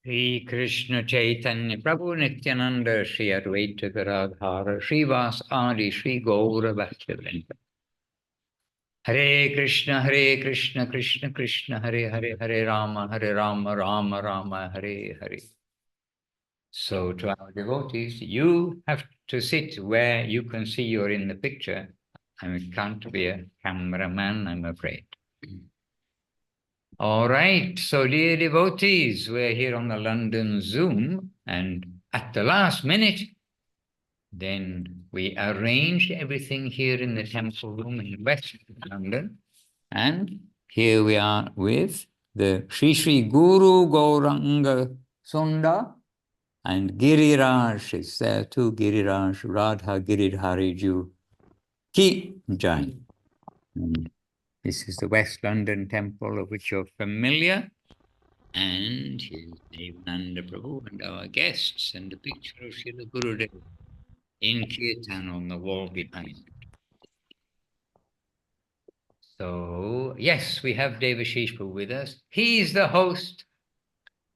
Shri Krishna Chaitanya Prabhu Nityananda Shri Advaita Gadadhara Srivas Adi Shri Gaura Bhaktivedanta. Hare Krishna Krishna Krishna Hare Hare Hare Rama Rama Rama Hare Hare. So to our devotees, you have to sit where you can see you're in the picture. I can't be a cameraman, I'm afraid. All right, so dear devotees, we're here on the London Zoom, and at the last minute, then we arranged everything here in the temple room in West London, and here we are with the Sri Sri Guru Gauranga Sunda, and Giriraj is there too, Giriraj, Radha Giridhariju, Ki Jai. This is the West London temple of which you're familiar. And here's Devananda Prabhu and our guests and the picture of Srila Gurudev in Kirtan on the wall behind. So, yes, we have Devashis Prabhu with us. He's the host.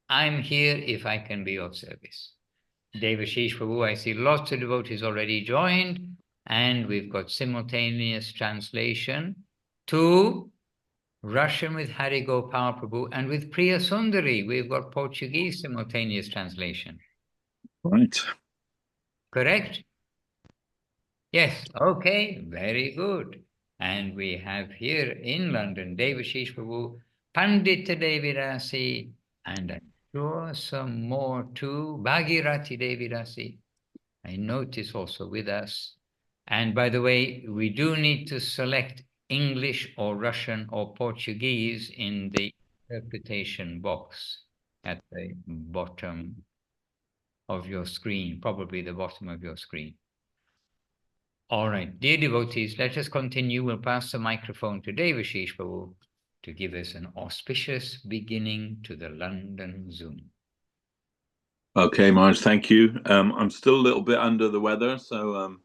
I'm here if I can be of service. Devashis Prabhu, I see lots of devotees already joined, and we've got simultaneous translation to Russian with Hari Gopal Prabhu, and with Priya Sundari, we've got Portuguese simultaneous translation. Right. Correct? Yes, okay, very good. And we have here in London, Devashis Prabhu, Pandita Devirasi, and I'm sure some more too, Bhagirathi Devirasi. I notice also with us. And by the way, we do need to select English or Russian or Portuguese in the interpretation box at the bottom of your screen, probably the bottom of your screen. All right, dear devotees, let us continue. We'll pass the microphone to Devashis Prabhu to give us an auspicious beginning to the London Zoom. Okay, Maharaj, thank you. I'm still a little bit under the weather, so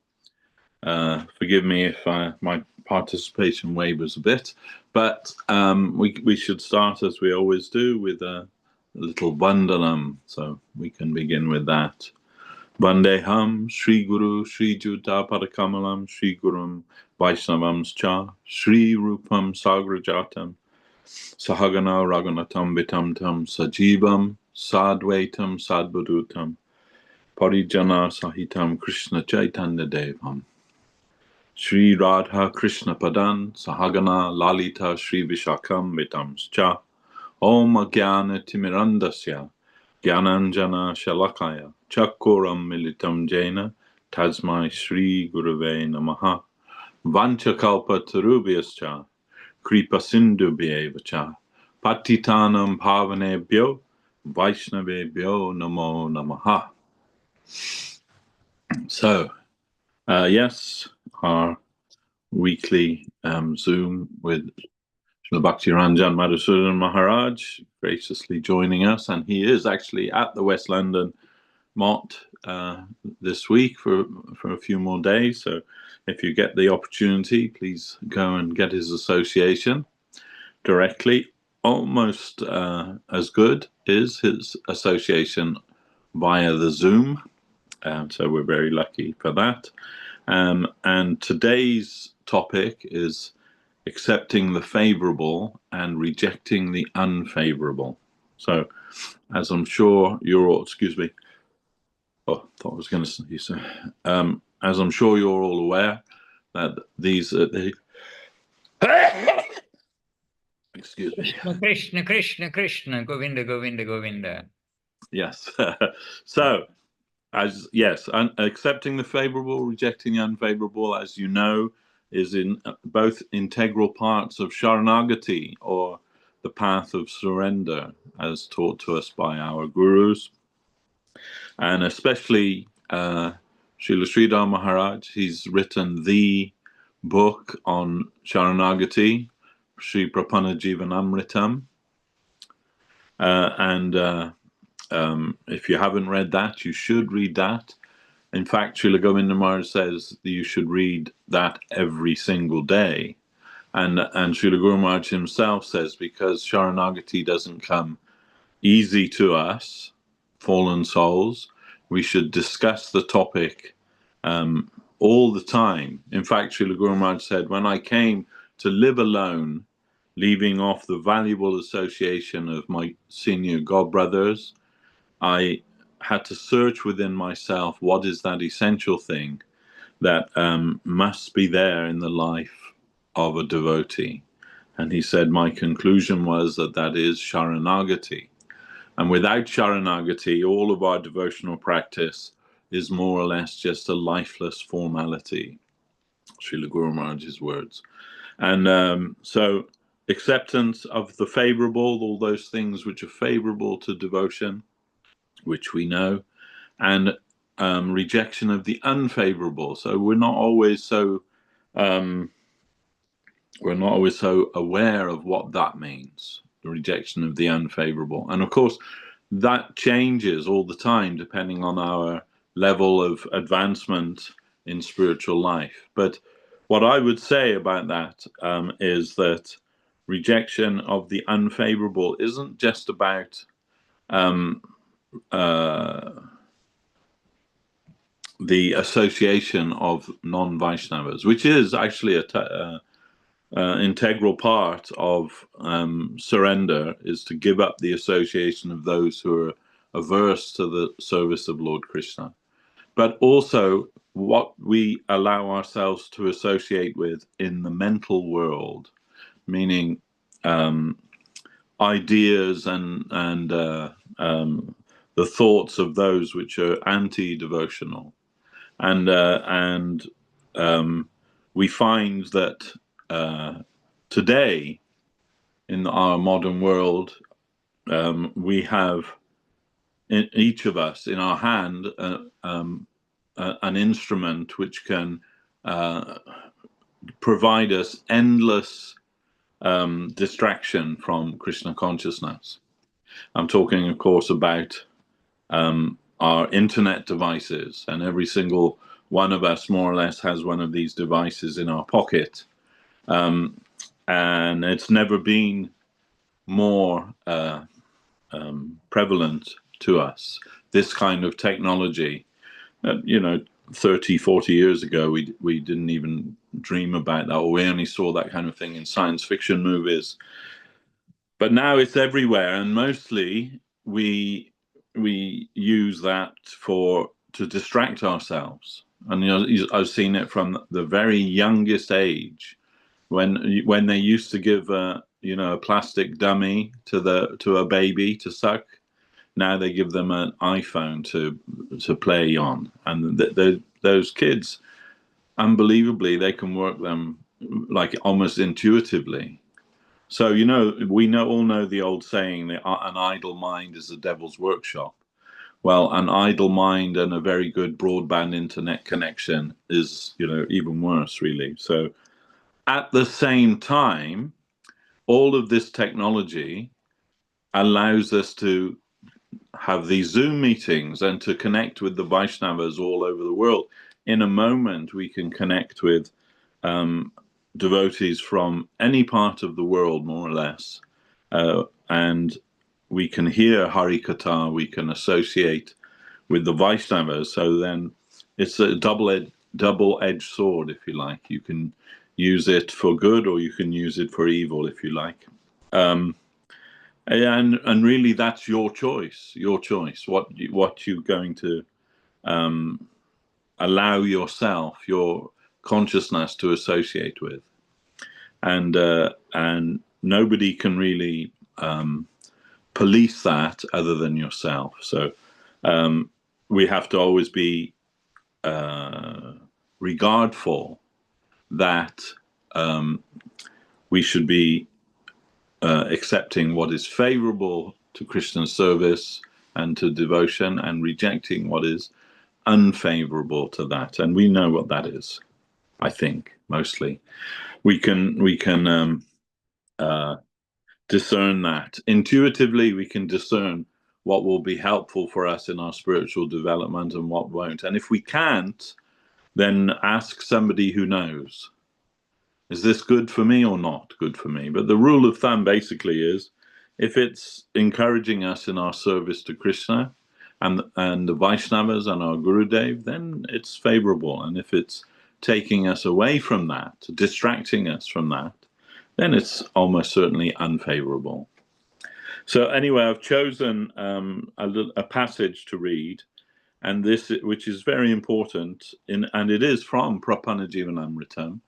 forgive me if my participation wavers a bit. But we should start, as we always do, with a little vandanam, so we can begin with that. Vandeham Shri Guru Shri Juta Padakamalam Shri Gurum Vaishnavams Cha Shri Rupam Sagrajatam Sahagana Raghunatam Vitam Tam Sajivam Sadvaitam Sadbudutam Parijana Sahitam Krishna Chaitanya Devam Shri Radha Krishna Padan Sahagana Lalita Shri Vishakam Vitam Cha Om Agyana Timirandasya Gyananjana Shalakaya Chakoram Militam Jaina Tasmai Shri Guruve Namaha Vanchakalpa Tarubhyascha Kripa Sindhubhyevacha Patitanam Bhavanebhyo Vaishnavebhyo Namo Namaha. So, yes, our weekly Zoom with Srila Bhaktiranjan Madhusudan Maharaj graciously joining us, and he is actually at the West London Mott this week for a few more days. So if you get the opportunity, please go and get his association directly. Almost as good is his association via the Zoom. So we're very lucky for that. And today's topic is accepting the favorable and rejecting the unfavorable. So, as I'm sure you're all, excuse me. Oh, I thought I was going to say so. As I'm sure you're all aware, that these excuse me. Krishna, Krishna, Krishna, Govinda, Govinda, Govinda. Yes. So, accepting the favorable, rejecting the unfavorable, as you know, is in both integral parts of Sharanagati, or the path of surrender, as taught to us by our gurus. And especially Srila Sridhar Maharaj, he's written the book on Sharanagati, Sri Prapanna Jivanamritam. If you haven't read that, you should read that. In fact, Srila Govinda Maharaj says that you should read that every single day. And Srila Guru Maharaj himself says, because Sharanagati doesn't come easy to us, fallen souls. We should discuss the topic all the time. In fact, Srila Guru Maharaj said, when I came to live alone, leaving off the valuable association of my senior godbrothers, I had to search within myself, what is that essential thing that must be there in the life of a devotee? And he said, my conclusion was that that is Sharanagati. And without Sharanagati, all of our devotional practice is more or less just a lifeless formality. Srila Guru Maharaj's words. And so acceptance of the favorable, all those things which are favorable to devotion, which we know, and rejection of the unfavorable. So we're not always so aware of what that means, the rejection of the unfavorable. And of course, that changes all the time depending on our level of advancement in spiritual life. But what I would say about that is that rejection of the unfavorable isn't just about the association of non-Vaishnavas, which is actually integral part of surrender, is to give up the association of those who are averse to the service of Lord Krishna. But also what we allow ourselves to associate with in the mental world, meaning ideas and the thoughts of those which are anti-devotional. And we find that today in our modern world, we have in each of us in our hand an instrument which can provide us endless distraction from Krishna consciousness. I'm talking, of course, about our internet devices, and every single one of us more or less has one of these devices in our pocket. And it's never been more prevalent to us, this kind of technology. 30, 40 years ago, we didn't even dream about that, or we only saw that kind of thing in science fiction movies. But now it's everywhere, and mostly we use that to distract ourselves. And I've seen it from the very youngest age, when they used to give a plastic dummy to a baby to suck. Now they give them an iPhone to play on, and those kids, unbelievably, they can work them like almost intuitively. So we all know the old saying that an idle mind is the devil's workshop. Well, an idle mind and a very good broadband internet connection is even worse, really. So at the same time, all of this technology allows us to have these Zoom meetings and to connect with the Vaishnavas all over the world. In a moment, we can connect with devotees from any part of the world, more or less, and we can hear Hari Katha, we can associate with the Vaishnavas. So then it's a double-edged sword, if you like. You can use it for good, or you can use it for evil, if you like. And really, that's your choice. What you're going to allow yourself, your consciousness, to associate with, and nobody can really police that other than yourself. So we have to always be regardful that we should be accepting what is favorable to Krishna service and to devotion, and rejecting what is unfavorable to that. And we know what that is. I think mostly we can discern that intuitively. We can discern what will be helpful for us in our spiritual development and what won't. And if we can't, then ask somebody who knows. Is this good for me or not good for me? But the rule of thumb basically is, If it's encouraging us in our service to Krishna and the Vaishnavas and our Gurudev, then it's favorable. And if it's taking us away from that, distracting us from that, then it's almost certainly unfavorable. So anyway, I've chosen a passage to read, and this, which is very important, and it is from Prapanajivanamritam,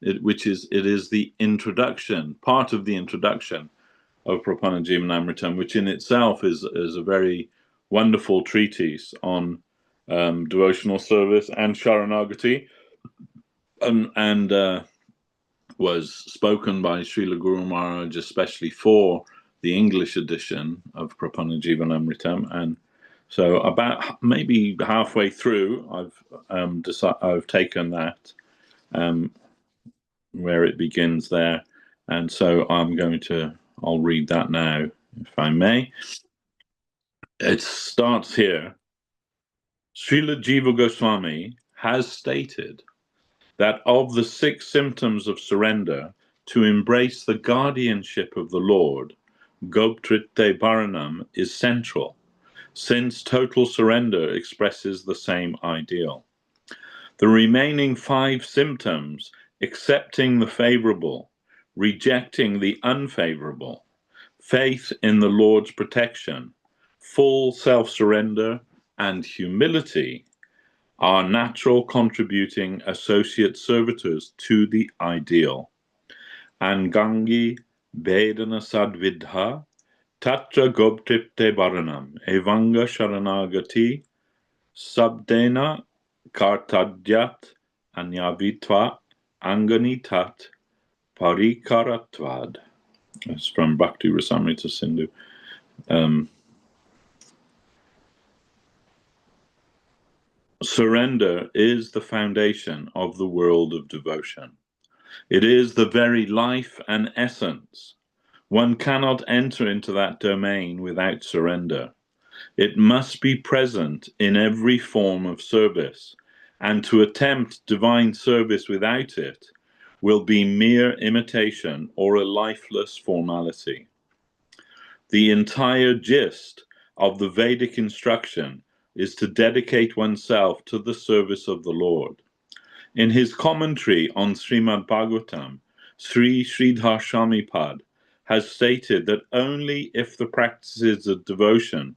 it is the introduction, part of the introduction of Prapanajivanamritam, which in itself is a very wonderful treatise on devotional service and Sharanagati, and was spoken by Srila Guru Maharaj especially for the English edition of Prapanajivanamritam. And so about maybe halfway through, I've taken that where it begins there, and so I'll read that now, if I may. It starts here. Srila Jiva Goswami has stated that of the 6 symptoms of surrender, to embrace the guardianship of the Lord, Goptritte Baranam, is central, since total surrender expresses the same ideal. The remaining 5 symptoms, accepting the favorable, rejecting the unfavorable, faith in the Lord's protection, full self-surrender, and humility, are natural contributing associate servitors to the ideal. Angangi Vedana Sadvidha Tatra Goptripte Baranam Evanga Sharanagati Sabdena Kartadyat Anyavitva Angani Tat Parikaratvad. It's from Bhakti Rasamrita Sindhu. Surrender is the foundation of the world of devotion. It is the very life and essence. One cannot enter into that domain without surrender. It must be present in every form of service, and to attempt divine service without it will be mere imitation or a lifeless formality. The entire gist of the Vedic instruction is to dedicate oneself to the service of the Lord. In his commentary on Srimad Bhagavatam, Sri Sridhar Shamipad has stated that only if the practices of devotion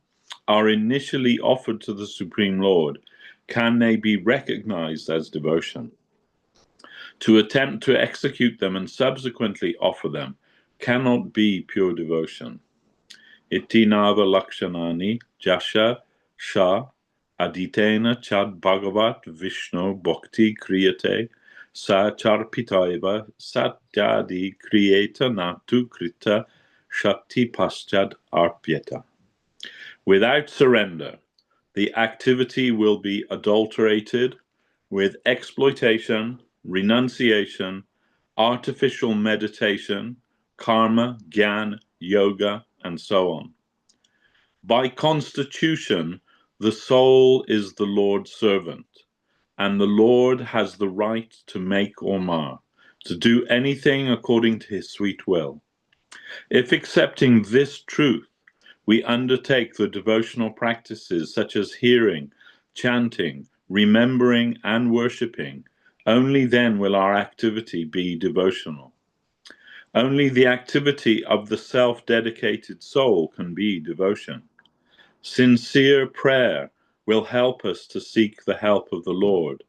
are initially offered to the Supreme Lord can they be recognized as devotion. To attempt to execute them and subsequently offer them cannot be pure devotion. Iti nava lakshanani jasha sha aditena chad bhagavat vishnu bhakti kriyate sa charpitaiva satyadi kriyeta natu krita shakti paschad arpyeta. Without surrender, the activity will be adulterated with exploitation, renunciation, artificial meditation, karma, gyan, yoga, and so on. By constitution, the soul is the Lord's servant, and the Lord has the right to make or mar, to do anything according to his sweet will. If accepting this truth, we undertake the devotional practices such as hearing, chanting, remembering, and worshipping, only then will our activity be devotional. Only the activity of the self-dedicated soul can be devotion. Sincere prayer will help us to seek the help of the Lord.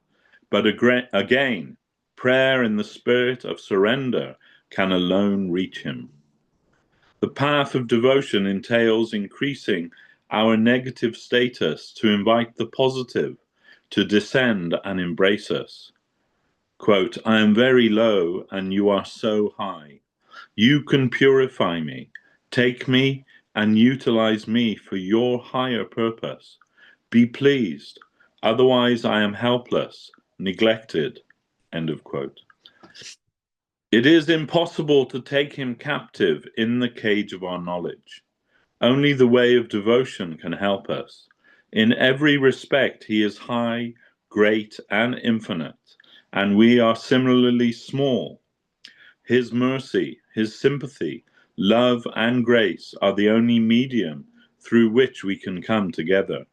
But again, prayer in the spirit of surrender can alone reach him. The path of devotion entails increasing our negative status to invite the positive to descend and embrace us. Quote, I am very low and you are so high. You can purify me, take me and utilize me for your higher purpose. Be pleased, otherwise I am helpless, neglected. End of quote. It is impossible to take him captive in the cage of our knowledge. Only the way of devotion can help us. In every respect, he is high, great, and infinite, and we are similarly small. His mercy, his sympathy, Love and grace are the only medium through which we can come together.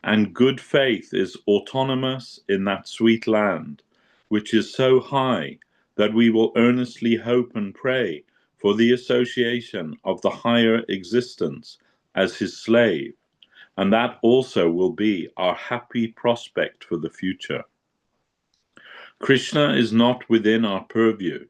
And good faith is autonomous in that sweet land, which is so high that we will earnestly hope and pray for the association of the higher existence as his slave, and that also will be our happy prospect for the future. Krishna is not within our purview,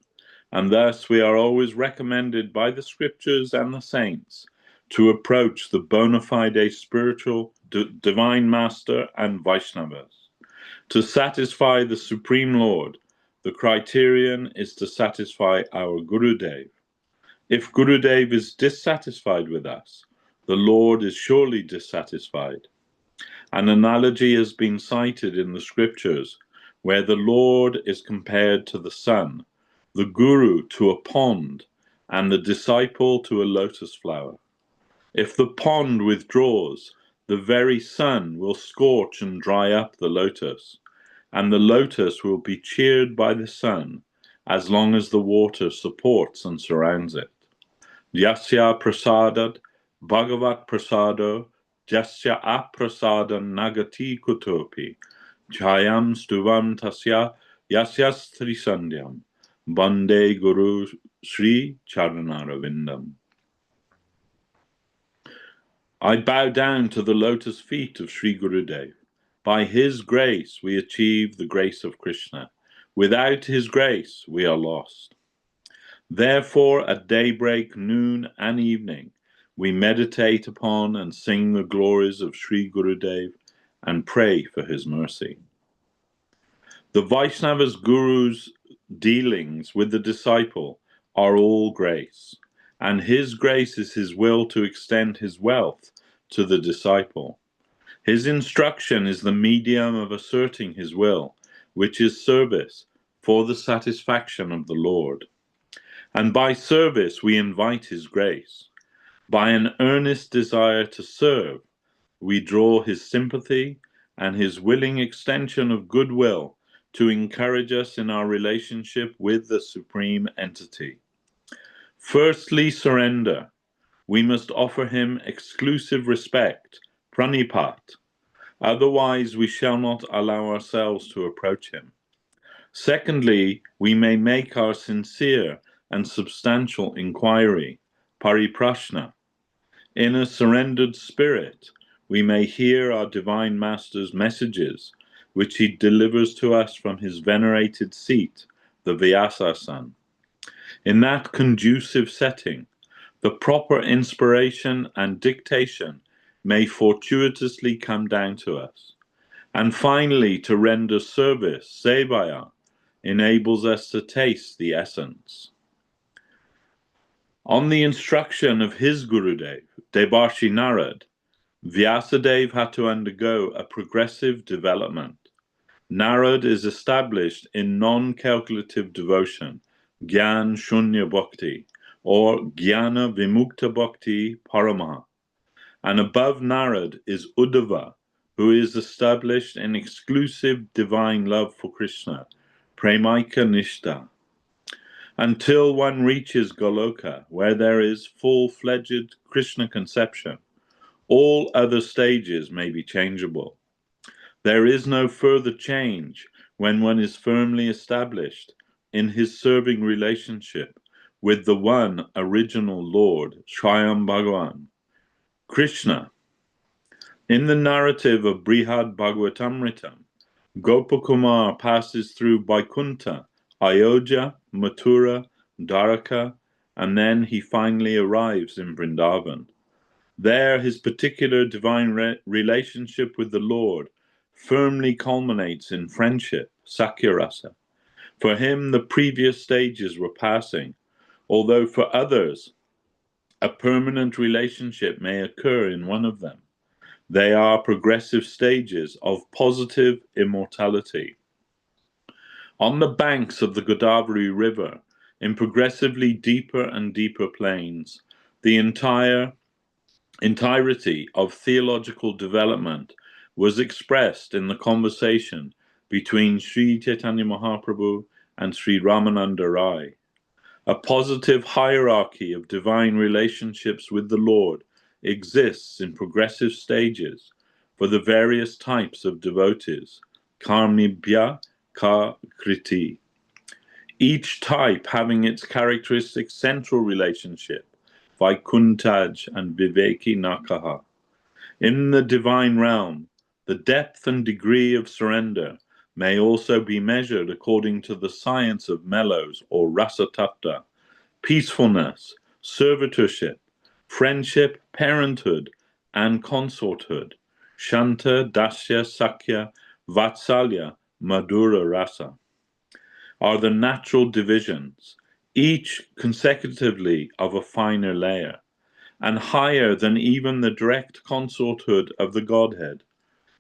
and thus we are always recommended by the scriptures and the saints to approach the bona fide spiritual divine master and Vaishnavas. To satisfy the Supreme Lord, the criterion is to satisfy our Gurudev. If Gurudev is dissatisfied with us, the Lord is surely dissatisfied. An analogy has been cited in the scriptures where the Lord is compared to the sun, the Guru to a pond, and the disciple to a lotus flower. If the pond withdraws, the very sun will scorch and dry up the lotus, and the lotus will be cheered by the sun as long as the water supports and surrounds it. Yasya prasadat bhagavat prasado jasya aprasadam nagati kutopi jayam stuvam tasya yasyas trisandyam bande guru Sri Charanarvindam. I bow down to the lotus feet of Sri Gurudev. By his grace we achieve the grace of Krishna. Without his grace we are lost. Therefore, at daybreak, noon, and evening, we meditate upon and sing the glories of Sri Gurudev and pray for his mercy. The Vaishnava's Guru's dealings with the disciple are all grace, and his grace is his will to extend his wealth to the disciple. His instruction is the medium of asserting his will, which is service for the satisfaction of the Lord. And by service we invite his grace. By an earnest desire to serve, we draw his sympathy and his willing extension of goodwill to encourage us in our relationship with the Supreme Entity. Firstly, surrender. We must offer him exclusive respect, pranipat. Otherwise, we shall not allow ourselves to approach him. Secondly, we may make our sincere and substantial inquiry, pariprashna. In a surrendered spirit, we may hear our Divine Master's messages, which he delivers to us from his venerated seat, the Vyasasan. In that conducive setting, the proper inspiration and dictation may fortuitously come down to us. And finally, to render service, sevaya, enables us to taste the essence. On the instruction of his Gurudev, Devashi Narad, Vyasadeva had to undergo a progressive development. Narad is established in non-calculative devotion, Gyan Shunya Bhakti, or Jnana Vimukta Bhakti Paramaha. And above Narad is Uddhava, who is established in exclusive divine love for Krishna, Premaika Nishta. Until one reaches Goloka, where there is full-fledged Krishna conception, all other stages may be changeable. There is no further change when one is firmly established in his serving relationship with the one original Lord, Swayam Bhagavan, Krishna. In the narrative of Brihad Bhagavatamritam, Gopakumar passes through Vaikuntha, Ayodhya, Mathura, Dwaraka, and then he finally arrives in Vrindavan. There, his particular divine relationship with the Lord firmly culminates in friendship, Sakyarasa. For him, the previous stages were passing, although for others, a permanent relationship may occur in one of them. They are progressive stages of positive immortality. On the banks of the Godavari River, in progressively deeper and deeper plains, the entirety of theological development was expressed in the conversation between Sri Chaitanya Mahaprabhu and Sri Ramananda Rai. A positive hierarchy of divine relationships with the Lord exists in progressive stages for the various types of devotees, karmibhya ka kriti, each type having its characteristic central relationship, Vaikuntaj and Viveki Nakaha. In the divine realm, the depth and degree of surrender may also be measured according to the science of mellows or rasatattva, peacefulness, servitorship, friendship, parenthood, and consorthood, Shanta, Dasya, Sakya, Vatsalya, Madhura Rasa, are the natural divisions, each consecutively of a finer layer, and higher than even the direct consorthood of the Godhead,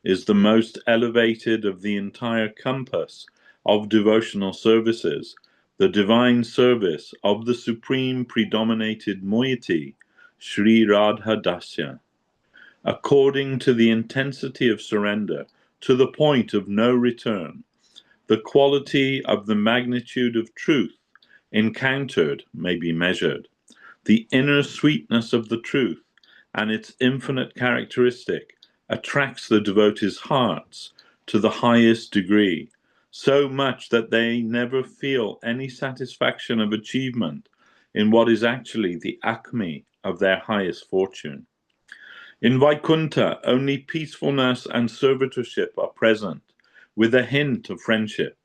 is the most elevated of the entire compass of devotional services, the divine service of the supreme predominated moiety, Sri Radha Dasya, according to the intensity of surrender, to the point of no return. The quality of the magnitude of truth encountered may be measured. The inner sweetness of the truth and its infinite characteristic attracts the devotees' hearts to the highest degree, so much that they never feel any satisfaction of achievement in what is actually the acme of their highest fortune. In Vaikuntha, only peacefulness and servitorship are present, with a hint of friendship.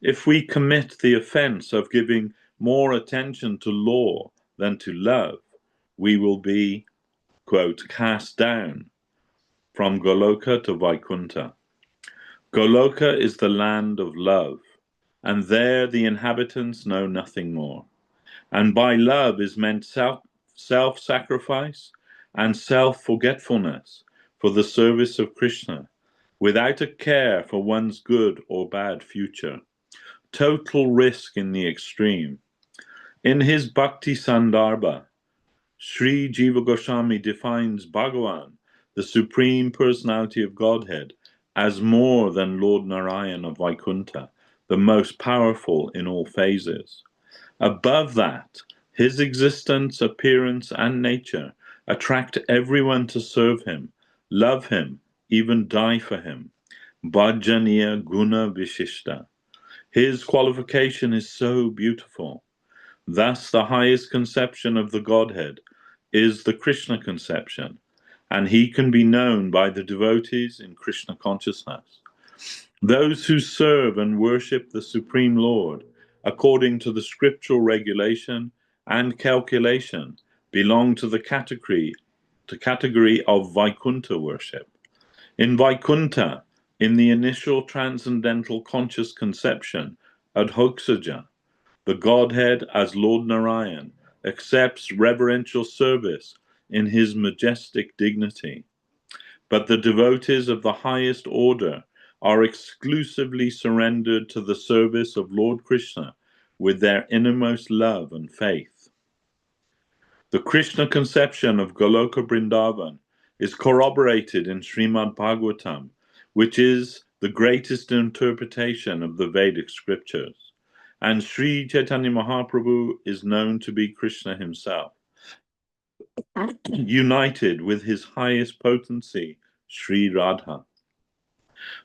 If we commit the offense of giving more attention to law than to love, we will be, quote, cast down from Goloka to Vaikuntha. Goloka is the land of love, and there the inhabitants know nothing more. And by love is meant self-sacrifice and self-forgetfulness for the service of Krishna, without a care for one's good or bad future. Total risk in the extreme. In his Bhakti Sandarbha, Sri Jiva Goswami defines Bhagavan, the Supreme Personality of Godhead, as more than Lord Narayan of Vaikuntha, the most powerful in all phases. Above that, his existence, appearance, and nature attract everyone to serve him, love him, even die for him. Bhajaniya Guna Vishishta. His qualification is so beautiful. Thus, the highest conception of the Godhead is the Krishna conception, and he can be known by the devotees in Krishna consciousness. Those who serve and worship the Supreme Lord according to the scriptural regulation and calculation belong to the category of Vaikuntha worship. In Vaikuntha, in the initial transcendental conscious conception, Adhoksaja, the Godhead as Lord Narayan accepts reverential service in his majestic dignity. But the devotees of the highest order are exclusively surrendered to the service of Lord Krishna with their innermost love and faith. The Krishna conception of Goloka Vrindavan is corroborated in Srimad Bhagavatam, which is the greatest interpretation of the Vedic scriptures. And Sri Chaitanya Mahaprabhu is known to be Krishna himself, united with his highest potency, Sri Radha.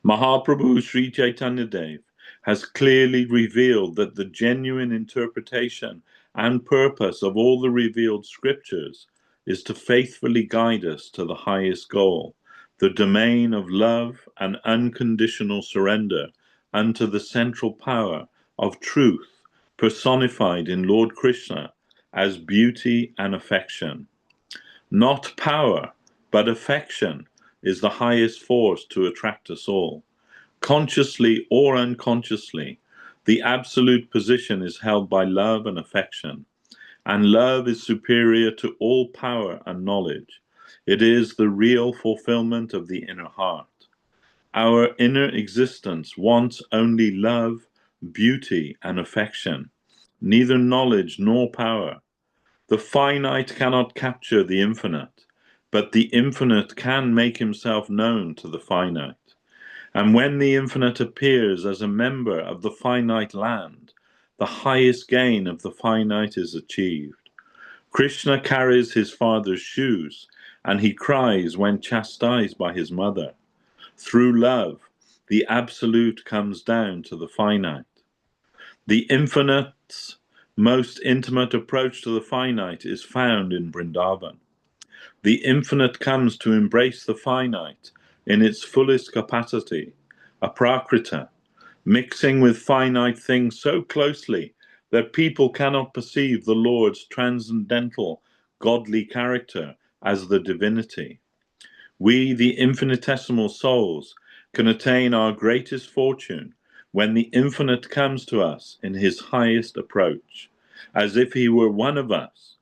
Mahaprabhu Sri Chaitanya Dev has clearly revealed that the genuine interpretation and purpose of all the revealed scriptures is to faithfully guide us to the highest goal, the domain of love and unconditional surrender unto the central power of truth personified in Lord Krishna as beauty and affection. Not power, but affection is the highest force to attract us all. Consciously or unconsciously, the absolute position is held by love and affection, and love is superior to all power and knowledge. It is the real fulfillment of the inner heart. Our inner existence wants only love, beauty, and affection, neither knowledge nor power. The finite cannot capture the infinite, but the infinite can make himself known to the finite. And when the infinite appears as a member of the finite land, the highest gain of the finite is achieved. Krishna carries his father's shoes, and he cries when chastised by his mother. Through love, the absolute comes down to the finite. The infinite's most intimate approach to the finite is found in Vrindavan. The infinite comes to embrace the finite in its fullest capacity, aprakrita, mixing with finite things so closely that people cannot perceive the Lord's transcendental godly character as the divinity. We, the infinitesimal souls, can attain our greatest fortune when the infinite comes to us in his highest approach, as if he were one of us.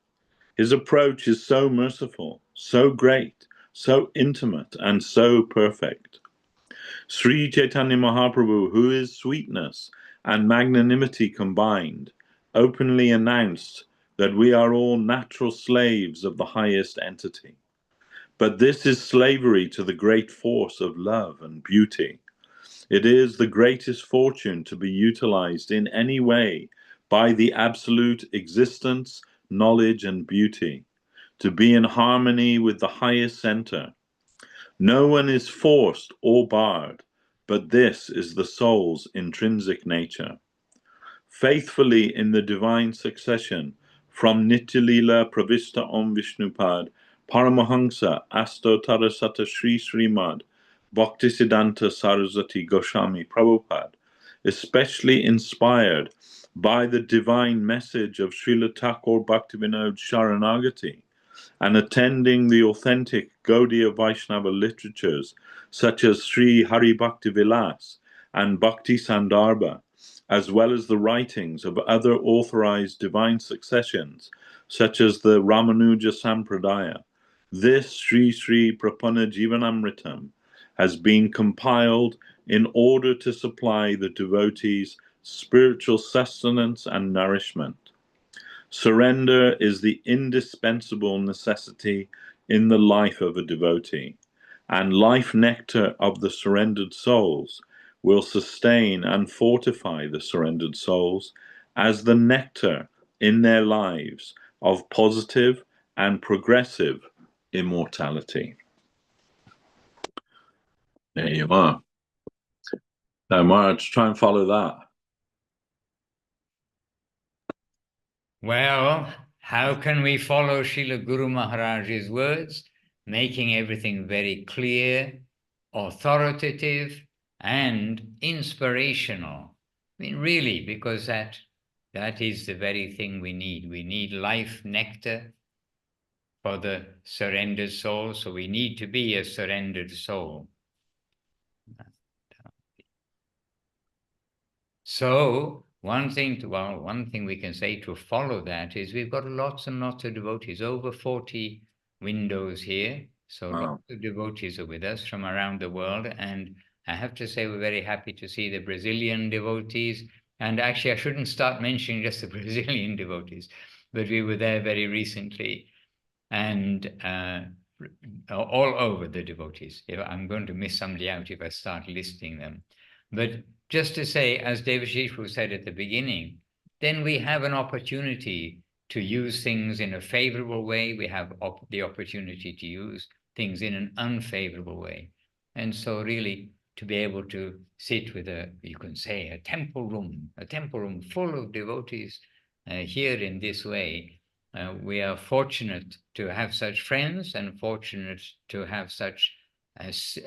His approach is so merciful, so great, so intimate, and so perfect. Sri Chaitanya Mahaprabhu, who is sweetness and magnanimity combined, openly announced that we are all natural slaves of the highest entity. But this is slavery to the great force of love and beauty. It is the greatest fortune to be utilized in any way by the absolute existence, knowledge, and beauty, to be in harmony with the highest center. No one is forced or barred, but this is the soul's intrinsic nature. Faithfully in the divine succession, from Nityalila Pravista Om Vishnupad, Paramahansa Astotarasata Sri Srimad, Bhaktisiddhanta Saraswati Goswami Prabhupada, especially inspired by the divine message of Srila Thakur Bhaktivinoda Sharanagati, and attending the authentic Gaudiya Vaishnava literatures such as Sri Hari Bhakti Vilas and Bhakti Sandarbha, as well as the writings of other authorized divine successions such as the Ramanuja Sampradaya. This Sri Sri Prapana Jivanamritam has been compiled in order to supply the devotees spiritual sustenance and nourishment. Surrender is the indispensable necessity in the life of a devotee, and life nectar of the surrendered souls will sustain and fortify the surrendered souls as the nectar in their lives of positive and progressive immortality. There you are. Now, Maharaj, try and follow that. Well, how can we follow Srila Guru Maharaj's words? Making everything very clear, authoritative, and inspirational. I mean, really, because that is the very thing we need. We need life nectar for the surrendered soul, so we need to be a surrendered soul. So one thing we can say to follow that is we've got lots and lots of devotees, over 40 windows here. So lots of devotees are with us from around the world. And I have to say, we're very happy to see the Brazilian devotees. And actually, I shouldn't start mentioning just the Brazilian devotees, but we were there very recently. And all over the devotees. I'm going to miss somebody out if I start listing them. But just to say, as Devashis said at the beginning, then we have an opportunity to use things in a favorable way. We have the opportunity to use things in an unfavorable way. And so really to be able to sit with you can say, a temple room full of devotees here in this way. We are fortunate to have such friends and fortunate to have such, as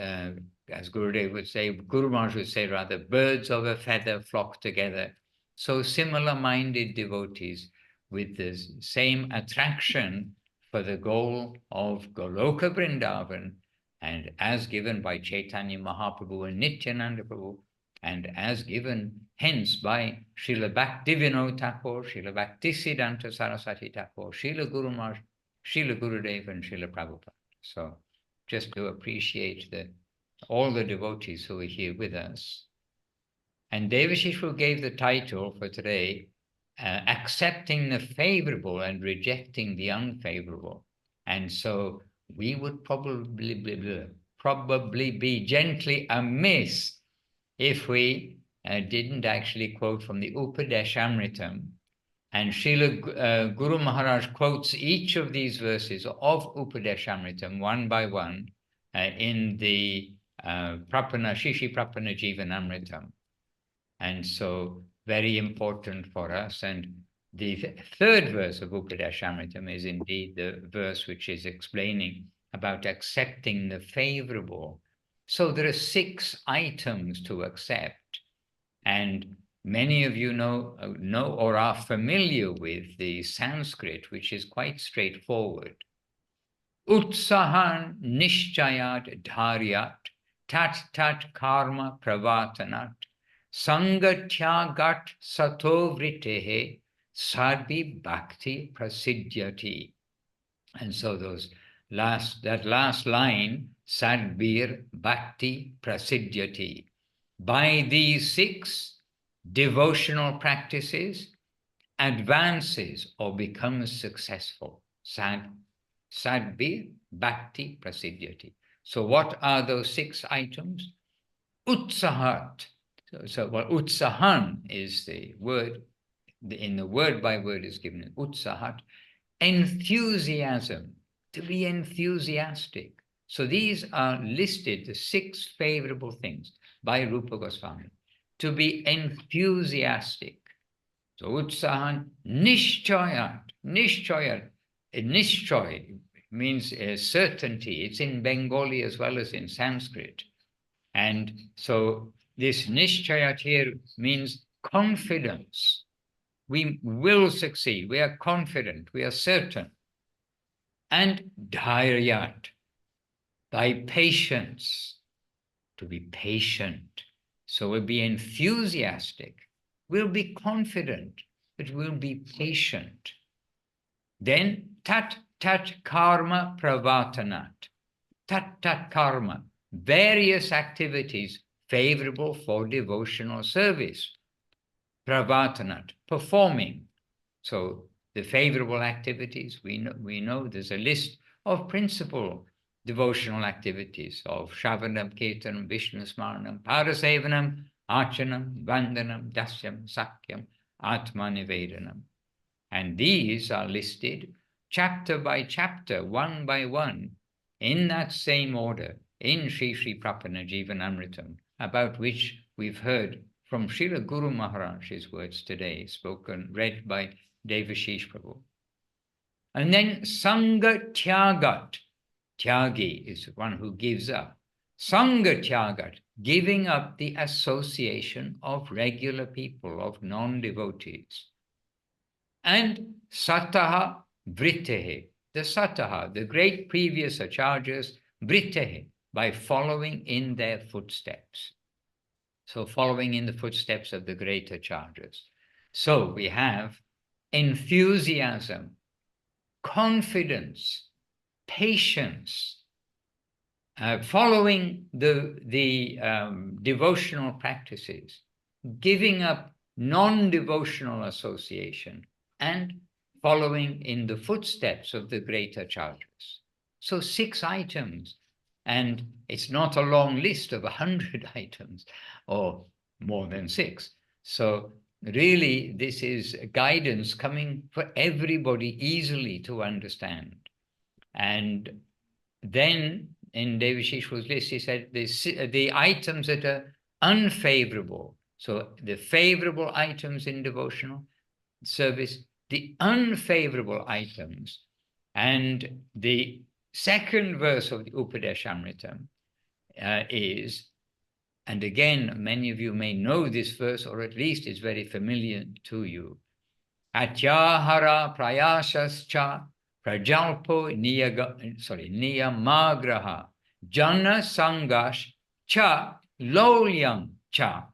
Gurudev would say, Guru Maharaj would say rather, birds of a feather flock together. So similar-minded devotees with the same attraction for the goal of Goloka Vrindavan, and as given by Chaitanya Mahaprabhu and Nityananda Prabhu, and as given hence by Srila Bhaktivinoda Thakur, Srila Bhaktisiddhanta Saraswati Thakur, Srila Guru Maharaj, Srila Gurudev, and Srila Prabhupada. So just to appreciate all the devotees who are here with us. And Devashis gave the title for today, Accepting the Favorable and Rejecting the Unfavorable. And so we would probably be gently amiss if we didn't actually quote from the Upadeshamritam. And Srila Guru Maharaj quotes each of these verses of Upadeshamritam one by one in the Shishi Prapana Jivanamritam. And so very important for us. And the third verse of Upadeshamritam is indeed the verse which is explaining about accepting the favorable. So there are 6 items to accept. And many of you know or are familiar with the Sanskrit, which is quite straightforward. Utsahan nishchayat dharyat tat tat karma pravatanat sangatyagat satovrittehe sadhi bhakti prasidyati. And so that last line, sadbir bhakti prasidyati. By these 6 devotional practices, advances or becomes successful. Sadbir bhakti prasidyati. So what are those 6 items? Utsahat. So utsahan is the word, in the word by word is given utsahat. Enthusiasm, to be enthusiastic. So these are listed, the 6 favorable things by Rupa Goswami. To be enthusiastic. So utsahan nishchayat. Nishchayat. Nishchay means certainty. It's in Bengali as well as in Sanskrit. And so this nishchayat here means confidence. We will succeed. We are confident. We are certain. And dhairyat, by patience, to be patient. So we'll be enthusiastic. We'll be confident, but we'll be patient. Then tat tat karma pravatanat. Tat tat karma, various activities favorable for devotional service. Pravatanat, performing. So the favorable activities, we know there's a list of principal devotional activities of Shravanam, Kirtanam, Vishnu Smaranam, Parasevanam, Archanam, Vandanam, Dasyam, Sakyam, Atma Nivedanam. And these are listed chapter by chapter, one by one, in that same order, in Sri Prapana Jivanamritam, about which we've heard from Srila Guru Maharaj's words today, read by Devashis Prabhu. And then Sangha Tyagat. Tyagi is one who gives up. Sangha Tyagat, giving up the association of regular people, of non-devotees. And Sataha Vrittehe, the Sataha, the great previous acharyas, Vrittehe, by following in their footsteps. So following in the footsteps of the great acharyas. So we have enthusiasm, confidence, patience, following the devotional practices, giving up non-devotional association, and following in the footsteps of the great acharyas. So 6 items, and it's not a long list of 100 items, or more than 6. So really, this is guidance coming for everybody easily to understand. And then in Devashish's list, he said the items that are unfavorable. So the favorable items in devotional service, the unfavorable items. And the second verse of the Upadeshamritam is, and again, many of you may know this verse, or at least it's very familiar to you. Atyahara prayasascha prajalpo niyamagraha jana sangash cha lolyam cha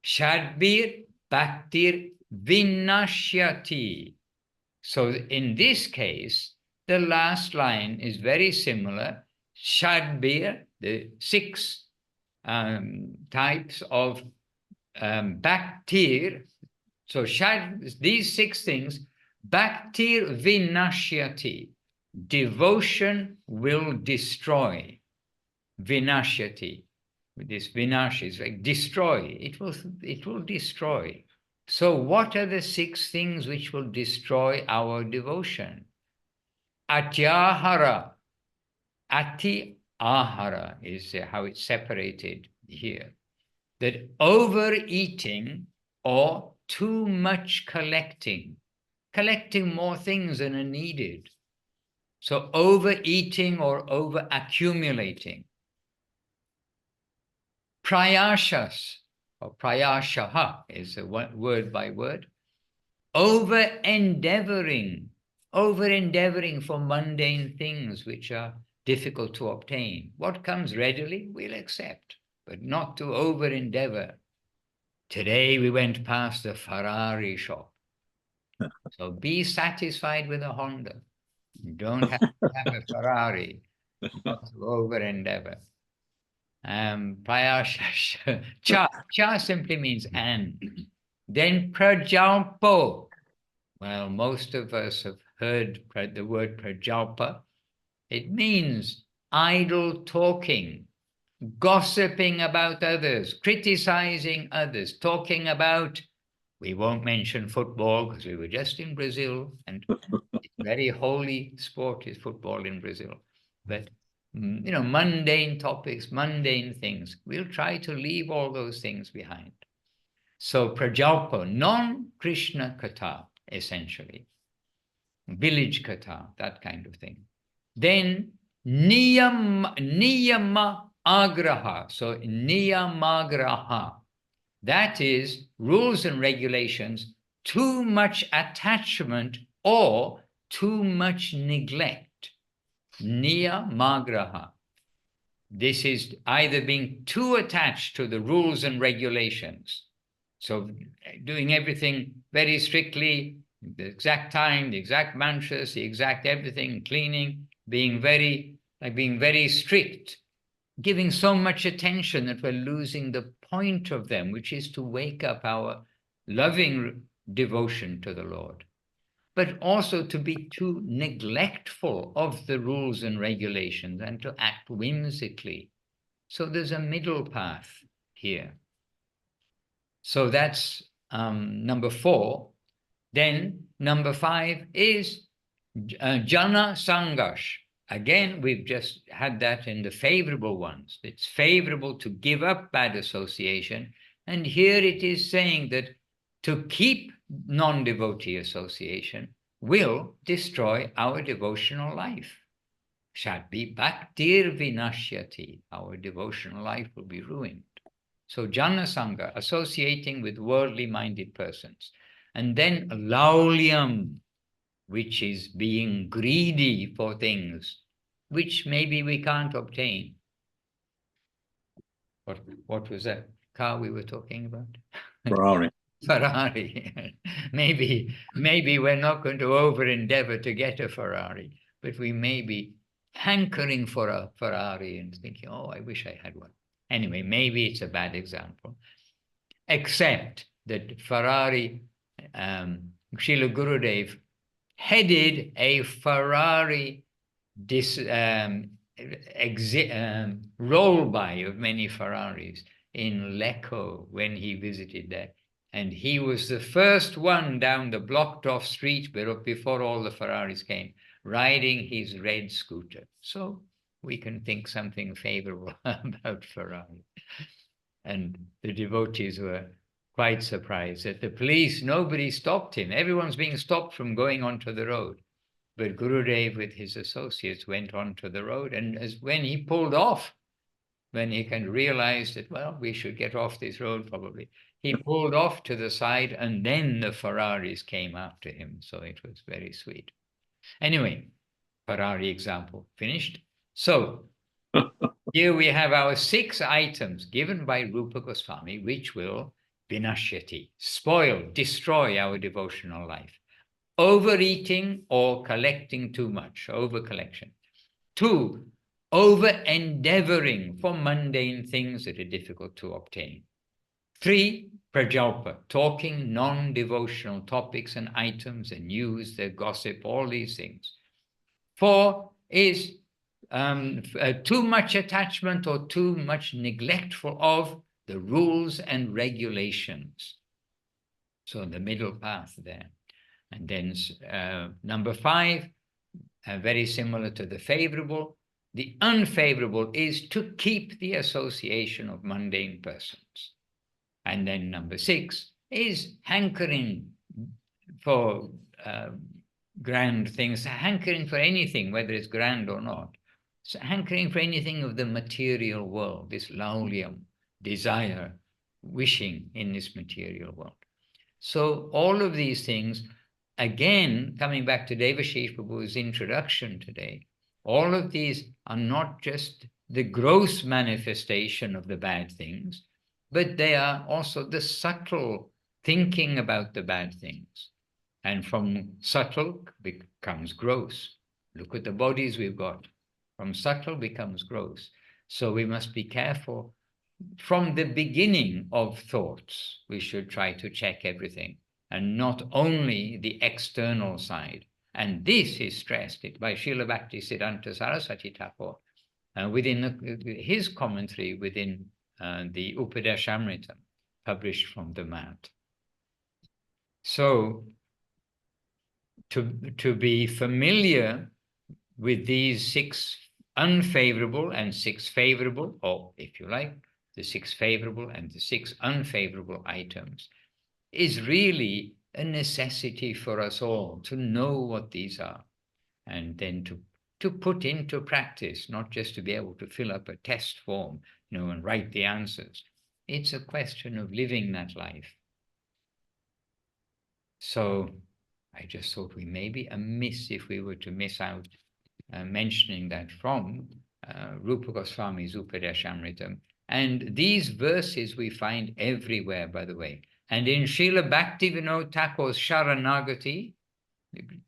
shadbir bhaktir vinashyati. So in this case, the last line is very similar. Shadbir, the 6 types of bhaktir. So these 6 things, bhaktir vinashyati, devotion will destroy, vinashyati. This vinash is like destroy. It will destroy. So what are the 6 things which will destroy our devotion? Atyahara. Ati ahara is how it's separated here. That overeating or too much collecting more things than are needed. So overeating or over accumulating. Prayashas or prayashaha is a word by word. Over endeavoring for mundane things which are difficult to obtain. What comes readily, we'll accept, but not to over endeavor. Today we went past the Ferrari shop. So be satisfied with a Honda. You don't have to have a Ferrari, not to over endeavor. Cha simply means and. Then prajalpo. Well, most of us have heard the word prajalpa. It means idle talking, gossiping about others, criticizing others, talking about, we won't mention football because we were just in Brazil and very holy sport is football in Brazil. But, mundane topics, mundane things, we'll try to leave all those things behind. So prajalpa, non-Krishna katha, essentially. Village katha, that kind of thing. Then niyama agraha. So niyamagraha, that is rules and regulations, too much attachment or too much neglect. Niyamagraha. This is either being too attached to the rules and regulations. So doing everything very strictly, the exact time, the exact mantras, the exact everything, cleaning, being very strict, giving so much attention that we're losing the point of them, which is to wake up our loving devotion to the Lord, but also to be too neglectful of the rules and regulations and to act whimsically. So there's a middle path here. So that's number 4. Then number 5 is jana sangash. Again, we've just had that in the favorable ones. It's favorable to give up bad association. And here it is saying that to keep non-devotee association will destroy our devotional life. Shadbi bhaktir vinashyati. Our devotional life will be ruined. So jana sangha, associating with worldly minded persons. And then laulyam, which is being greedy for things which maybe we can't obtain. What was that car we were talking about? Ferrari. Ferrari. maybe we're not going to over endeavor to get a Ferrari, but we may be hankering for a Ferrari and thinking, oh, I wish I had one. Anyway, maybe it's a bad example. Except that Ferrari, Srila Gurudev headed a Ferrari roll-by of many Ferraris in Lecco when he visited there. And he was the first one down the blocked-off street before all the Ferraris came, riding his red scooter. So we can think something favorable about Ferrari. And the devotees were quite surprised that the police, nobody stopped him. Everyone's being stopped from going onto the road. But Gurudev with his associates went onto the road. And when he pulled off, when he can realize that, well, we should get off this road probably, he pulled off to the side and then the Ferraris came after him. So it was very sweet. Anyway, Ferrari example finished. So here we have our 6 items given by Rupa Goswami, which will vinashyati, spoil, destroy our devotional life. Overeating or collecting too much, over-collection. 2, over-endeavoring for mundane things that are difficult to obtain. 3, prajalpa, talking non-devotional topics and items and news, the gossip, all these things. 4 is too much attachment or too much neglectful of the rules and regulations. So the middle path there. And then number 5, very similar to the favorable. The unfavorable is to keep the association of mundane persons. And then number 6 is hankering for grand things, hankering for anything, whether it's grand or not. So hankering for anything of the material world, this laulium, desire, wishing in this material world. So all of these things, again, coming back to Devashis Prabhu's introduction today, all of these are not just the gross manifestation of the bad things, but they are also the subtle thinking about the bad things. And from subtle becomes gross. Look at the bodies we've got. From subtle becomes gross. So we must be careful. From the beginning of thoughts, we should try to check everything, and not only the external side. And this is stressed by Srila Bhaktisiddhanta Saraswati Thakur within his commentary within the Upadeshamrita, published from the Mat. So to be familiar with these 6 unfavorable and 6 favorable, or if you like, the 6 favorable and the 6 unfavorable items, is really a necessity for us all to know what these are, and then to put into practice, not just to be able to fill up a test form, and write the answers. It's a question of living that life. So I just thought we may be amiss if we were to miss out mentioning that from Rupa Goswami's Upadeshamritam. And these verses we find everywhere, by the way. And in Srila Bhaktivinoda Thakur's Sharanagati,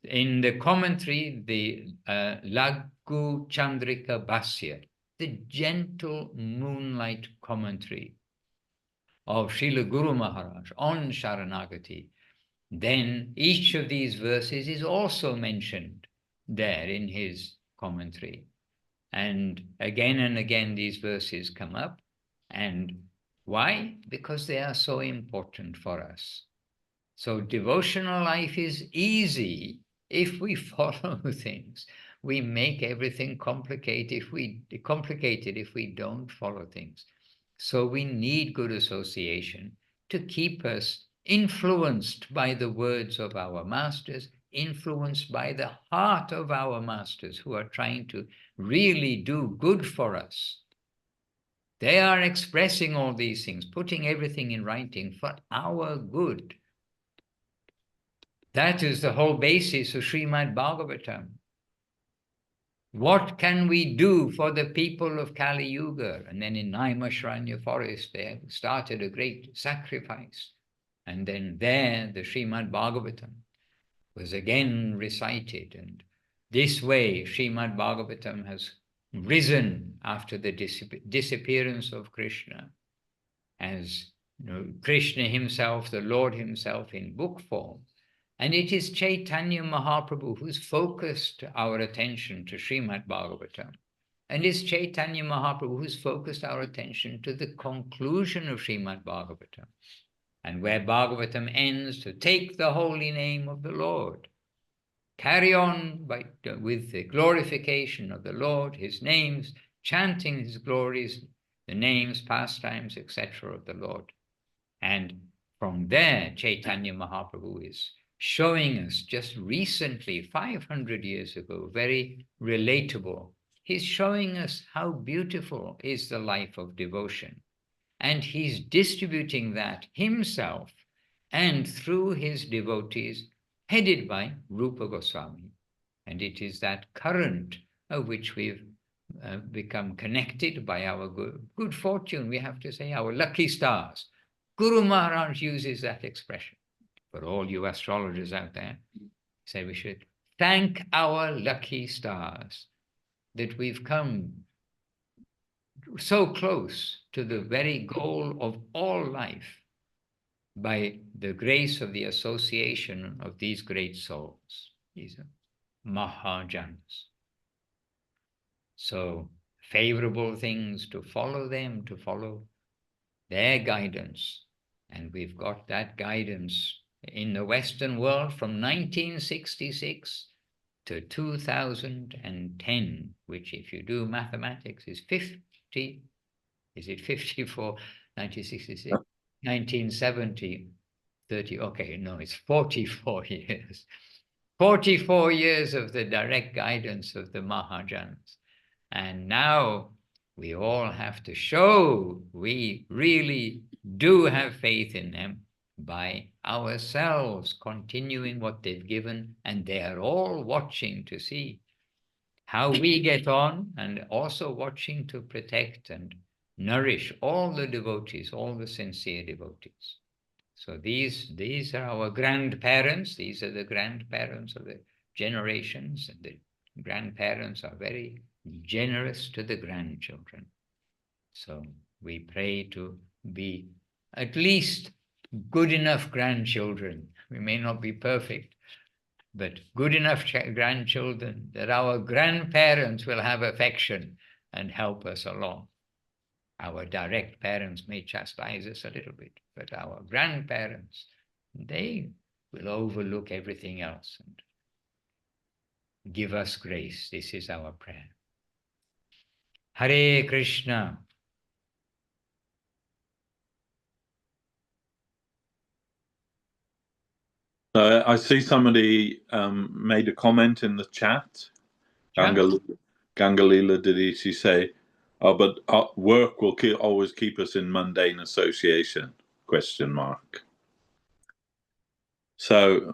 in the commentary, the Laghu Chandrika Bhasya, the gentle moonlight commentary of Srila Guru Maharaj on Sharanagati, then each of these verses is also mentioned there in his commentary. And again these verses come up. And why? Because they are so important for us. So devotional life is easy if we follow things. We make everything complicated if we don't follow things. So we need good association to keep us influenced by the words of our masters, influenced by the heart of our masters who are trying to really do good for us. They are expressing all these things, putting everything in writing for our good. That is the whole basis of Srimad Bhagavatam. What can we do for the people of Kali Yuga? And then in Naimisharanya forest, they started a great sacrifice. And then there, the Srimad Bhagavatam was again recited. And this way, Srimad Bhagavatam has risen after the disappearance of Krishna, as Krishna himself, the Lord himself, in book form. And it is Chaitanya Mahaprabhu who's focused our attention to Srimad Bhagavatam. And it's Chaitanya Mahaprabhu who's focused our attention to the conclusion of Srimad Bhagavatam. And where Bhagavatam ends, to take the holy name of the Lord. Carry on with the glorification of the Lord, his names, chanting his glories, the names, pastimes, etc. of the Lord. And from there, Chaitanya Mahaprabhu is showing us just recently, 500 years ago, very relatable. He's showing us how beautiful is the life of devotion. And he's distributing that himself and through his devotees, headed by Rupa Goswami. And it is that current of which we've become connected by our good fortune, we have to say, our lucky stars. Guru Maharaj uses that expression. For all you astrologers out there, say we should thank our lucky stars that we've come so close to the very goal of all life by the grace of the association of these great souls. These are Mahajans. So favorable things, to follow them, to follow their guidance. And we've got that guidance in the Western world from 1966 to 2010, which, if you do mathematics, is 50, is it 54, 1966, 1970, 30, okay, no, it's 44 years. 44 years of the direct guidance of the Mahajans. And now we all have to show we really do have faith in them by ourselves continuing what they've given, and they are all watching to see how we get on, and also watching to protect and nourish all the devotees, all the sincere devotees. So these are our grandparents. These are the grandparents of the generations, and the grandparents are very generous to the grandchildren. So we pray to be at least good enough grandchildren. We may not be perfect, but good enough grandchildren that our grandparents will have affection and help us along. Our direct parents may chastise us a little bit, but our grandparents, they will overlook everything else and give us grace. This is our prayer. Hare Krishna. I see somebody made a comment in the chat. Gangalila, did she say, "Oh, but work will always keep us in mundane association?" ? So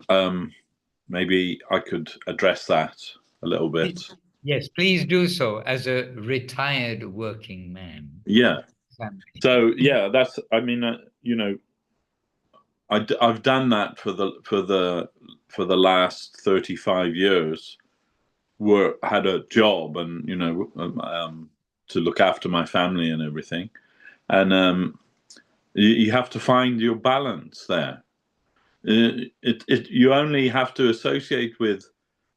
maybe I could address that a little bit. Yes, please do so, as a retired working man. Yeah. So yeah, that's. I mean, you know, I've done that for the last 35 years. Had a job, and to look after my family and everything, and you have to find your balance there. You only have to associate with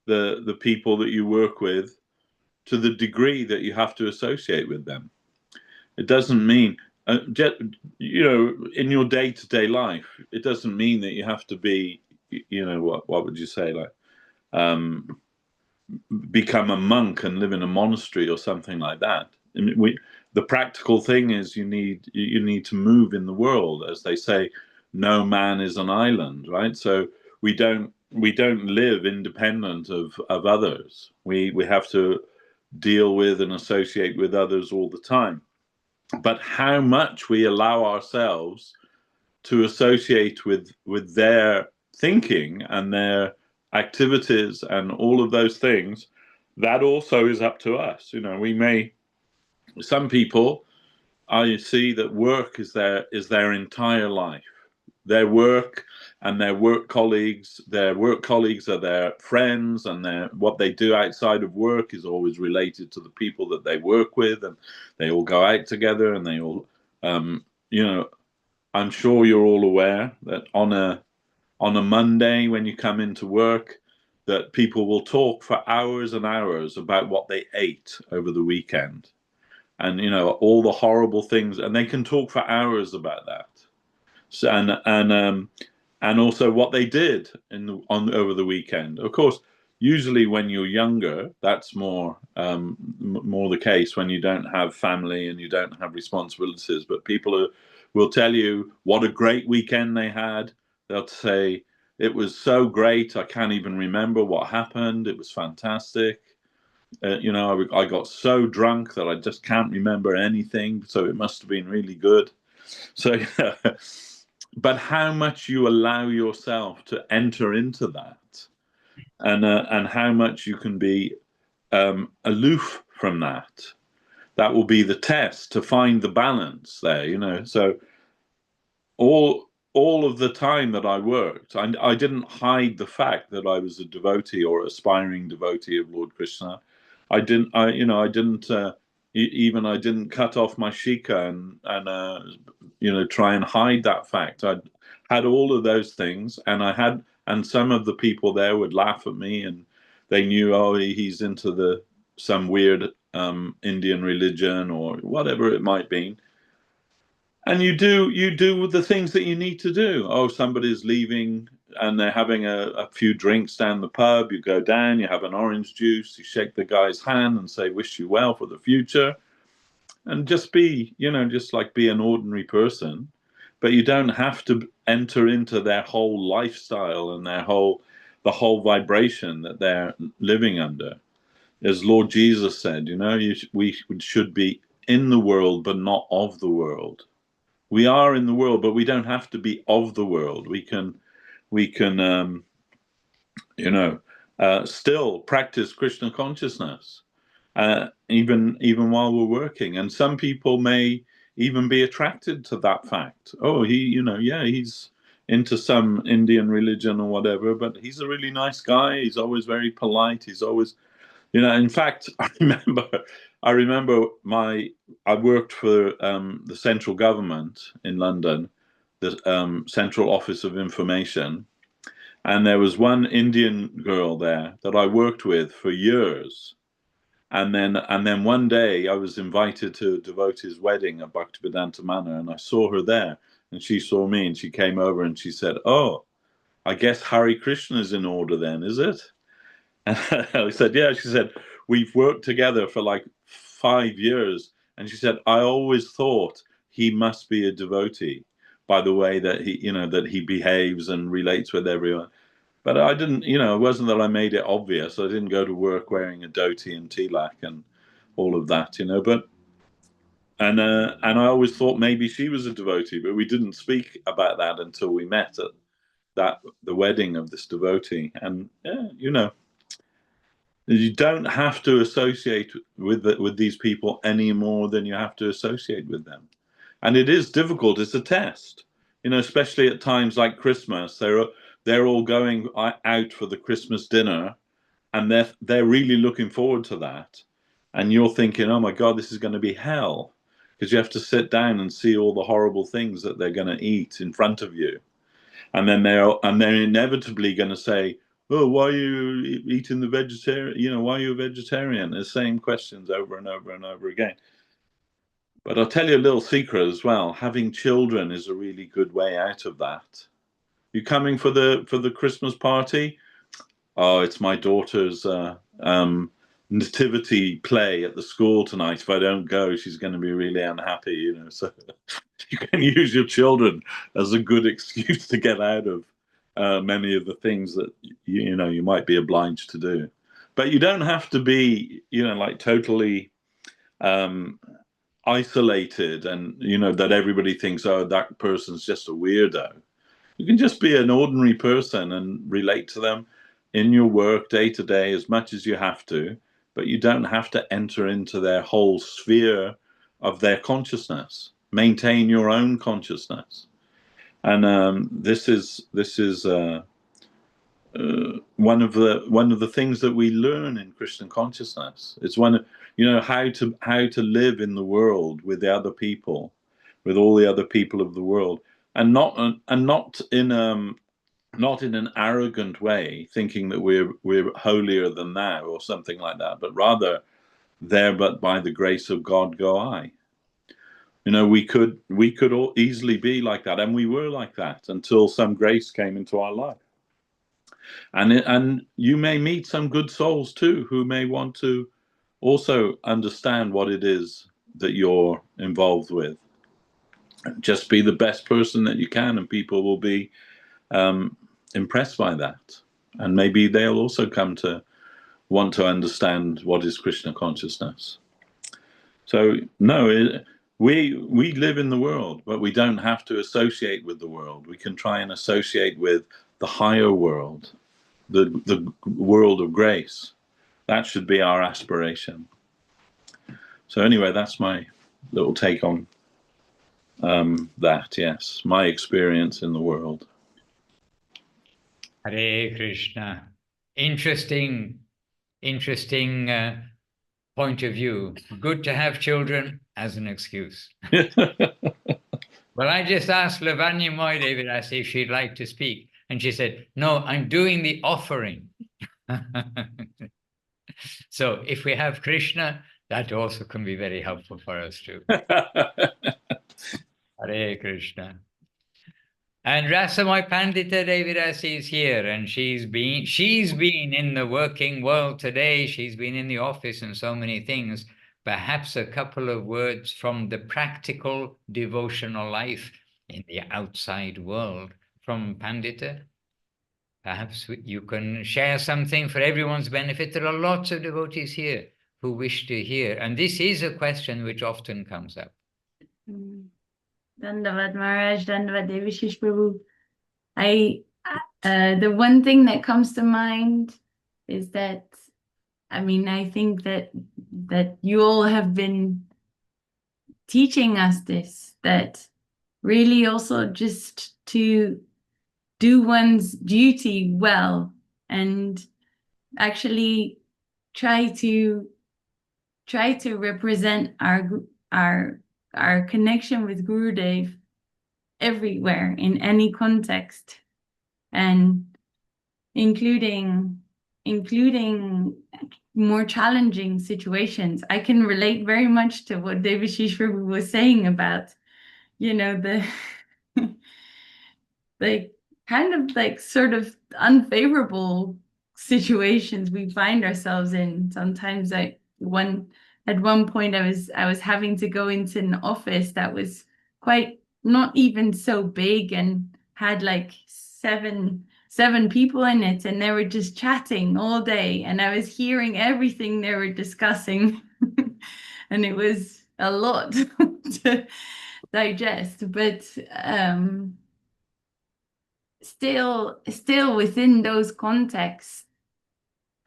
the people that you work with to the degree that you have to associate with them. It doesn't mean, in your day-to-day life, it doesn't mean that you have to be, what would you say, like, become a monk and live in a monastery or something like that. I mean, the practical thing is you need to move in the world, as they say. No man is an island, right? So we don't live independent of others. We have to deal with and associate with others all the time. But how much we allow ourselves to associate with their thinking and their activities and all of those things, that also is up to us. Some people, I see that work is their entire life. Their work and their work colleagues are their friends, and what they do outside of work is always related to the people that they work with, and they all go out together, and they all, I'm sure you're all aware that on a Monday when you come into work, that people will talk for hours and hours about what they ate over the weekend, and all the horrible things, and they can talk for hours about that. So, and also what they did over the weekend. Of course, usually when you're younger, that's more the case when you don't have family and you don't have responsibilities. But people will tell you what a great weekend they had. They'll say, it was so great, I can't even remember what happened. It was fantastic. I got so drunk that I just can't remember anything. So it must have been really good. So, but how much you allow yourself to enter into that, and how much you can be aloof from that will be the test to find the balance there. So all of the time that I worked, I didn't hide the fact that I was a devotee or aspiring devotee of Lord Krishna. I didn't cut off my shika and try and hide that fact. I had all of those things, and some of the people there would laugh at me, and they knew, oh, he's into some weird Indian religion or whatever it might be. And you do the things that you need to do. Oh, somebody's leaving and they're having a few drinks down the pub. You go down, you have an orange juice, you shake the guy's hand and say, wish you well for the future. And just be, just like be an ordinary person. But you don't have to enter into their whole lifestyle and the whole vibration that they're living under. As Lord Jesus said, we should be in the world, but not of the world. We are in the world, but we don't have to be of the world. We can, still practice Krishna consciousness, even while we're working. And some people may even be attracted to that fact. Oh, he's into some Indian religion or whatever, but he's a really nice guy. He's always very polite. He's always, in fact, I remember I worked for the central government in London, the Central Office of Information, and there was one Indian girl there that I worked with for years. And then one day I was invited to a devotee's wedding at Bhaktivedanta Manor, and I saw her there, and she saw me, and she came over and she said, "Oh, I guess Hare Krishna is in order then, is it?" And I said, "Yeah." She said, "We've worked together for like 5 years." And she said, "I always thought he must be a devotee by the way that he behaves and relates with everyone. But I didn't, it wasn't that I made it obvious. I didn't go to work wearing a dhoti and tilak and all of that, But and I always thought maybe she was a devotee, but we didn't speak about that until we met at the wedding of this devotee. And you don't have to associate with these people any more than you have to associate with them. And it is difficult. It's a test, especially at times like Christmas. They're all going out for the Christmas dinner, and they're really looking forward to that. And you're thinking, oh my God, this is going to be hell, because you have to sit down and see all the horrible things that they're going to eat in front of you. And then they're inevitably going to say, "Oh, why are you eating the vegetarian? Why are you a vegetarian?" The same questions over and over and over again. But I'll tell you a little secret as well. Having children is a really good way out of that. You coming for the Christmas party? Oh, it's my daughter's nativity play at the school tonight. If I don't go, she's going to be really unhappy. So you can use your children as a good excuse to get out of many of the things that you might be obliged to do. But you don't have to be like totally isolated and that everybody thinks, oh, that person's just a weirdo. You can just be an ordinary person and relate to them in your work day to day as much as you have to, but you don't have to enter into their whole sphere of their consciousness. Maintain your own consciousness. And this is one of the things that we learn in Christian consciousness. It's one of how to live in the world with the other people, with all the other people of the world, and not in an arrogant way, thinking that we're holier than thou or something like that, but rather there, but by the grace of God go I. We could all easily be like that, and we were like that until some grace came into our life. And you may meet some good souls too who may want to also understand what it is that you're involved with. Just be the best person that you can, and people will be impressed by that. And maybe they'll also come to want to understand what is Krishna consciousness. So, no, we live in the world, but we don't have to associate with the world. We can try and associate with the higher world, the world of grace. That should be our aspiration. So anyway, that's my little take on that. Yes, my experience in the world. Hare Krishna. Interesting point of view. Good to have children as an excuse. Well, I just asked Lavanya Moidevirasi if she'd like to speak, and she said, "No, I'm doing the offering." So if we have Krishna, That also can be very helpful for us too. Hare Krishna. And Rasamai Pandita Devirasi is here, and she's been in the working world today. She's been in the office and so many things. Perhaps a couple of words from the practical devotional life in the outside world from Pandita. Perhaps you can share something for everyone's benefit. There are lots of devotees here who wish to hear, and this is a question which often comes up. Dandavad Maharaj, Dandavad Devashis Prabhu. The one thing that comes to mind is that, I think that you all have been teaching us this, that really also just to do one's duty well and actually try to represent our connection with Gurudev everywhere in any context, and including more challenging situations. I can relate very much to what Devashis Prabhu was saying about, the kind of sort of unfavorable situations we find ourselves in. Sometimes at one point I was having to go into an office that was quite not even so big and had like seven people in it, and they were just chatting all day, and I was hearing everything they were discussing. And it was a lot to digest, but still within those contexts,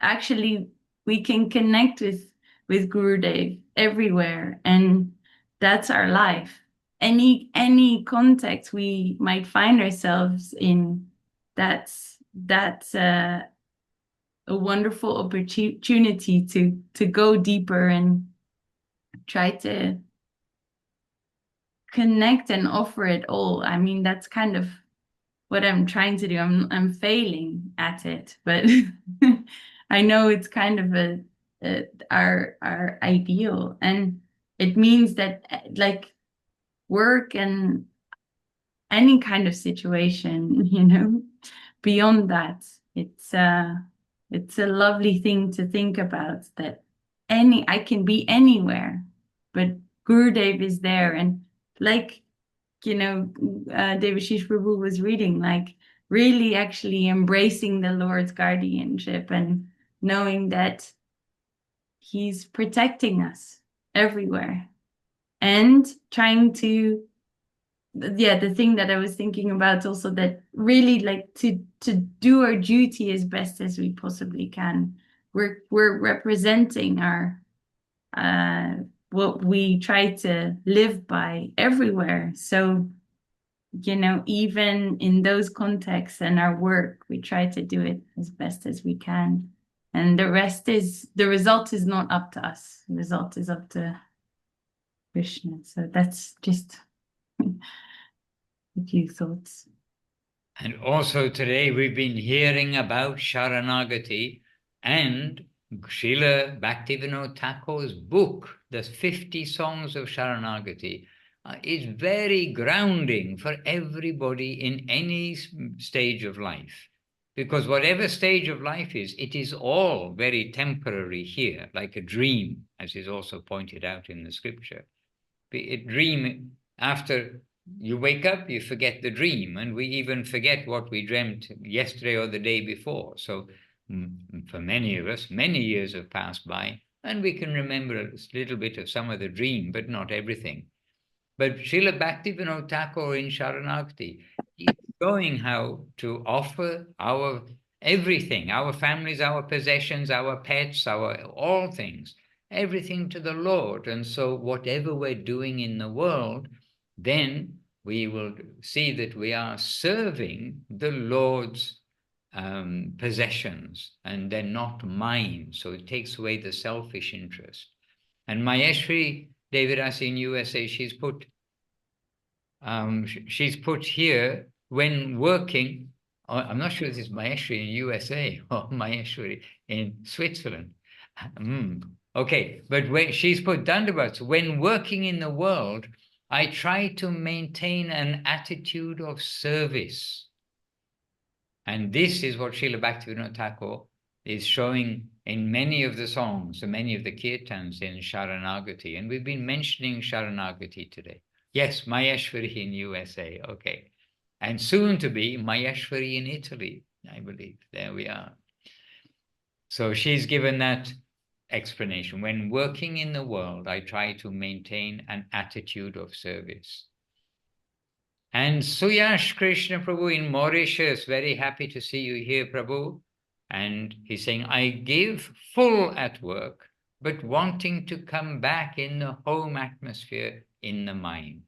actually we can connect with Gurudev everywhere, and that's our life. Any context we might find ourselves in, that's a wonderful opportunity to go deeper and try to connect and offer it all. That's kind of what I'm trying to do. I'm failing at it, but I know it's kind of our ideal, and it means that like work and any kind of situation, beyond that, it's a lovely thing to think about, that I can be anywhere, but Gurudev is there. And like, Devashis Prabhu was reading, like really actually embracing the Lord's guardianship and knowing that he's protecting us everywhere, and trying to, the thing that I was thinking about also, that really like to do our duty as best as we possibly can. We're representing our what we try to live by everywhere. So, even in those contexts and our work, we try to do it as best as we can. And the result is not up to us. The result is up to Krishna. So that's just a few thoughts. And also today we've been hearing about Sharanagati, and Srila Bhaktivinoda Thakur's book, the 50 Songs of Sharanagati, is very grounding for everybody in any stage of life. Because whatever stage of life is, it is all very temporary here, like a dream, as is also pointed out in the scripture. A dream, after you wake up, you forget the dream, and we even forget what we dreamt yesterday or the day before. So for many of us, many years have passed by, and we can remember a little bit of some of the dream, but not everything. But Srila Bhaktivinoda Thakur in Sharanagati is showing how to offer our everything, our families, our possessions, our pets, our all things, everything to the Lord. And so whatever we're doing in the world, then we will see that we are serving the Lord's possessions, and they're not mine. So it takes away the selfish interest. And Maheshwari Devirasi in USA, she's put here, when working, I'm not sure this is Maheshwari in USA or Maheshwari in Switzerland. Okay, but when she's put Dandavats, when working in the world, I try to maintain an attitude of service. And this is what Srila Bhaktivinoda Thakur is showing in many of the songs, and many of the kirtans in Sharanagati. And we've been mentioning Sharanagati today. Yes, Maheshwari in USA, okay. And soon to be Maheshwari in Italy, I believe. There we are. So she's given that explanation. When working in the world, I try to maintain an attitude of service. And Suyash Krishna Prabhu in Mauritius, very happy to see you here, Prabhu. And he's saying, I give full at work, but wanting to come back in the home atmosphere in the mind.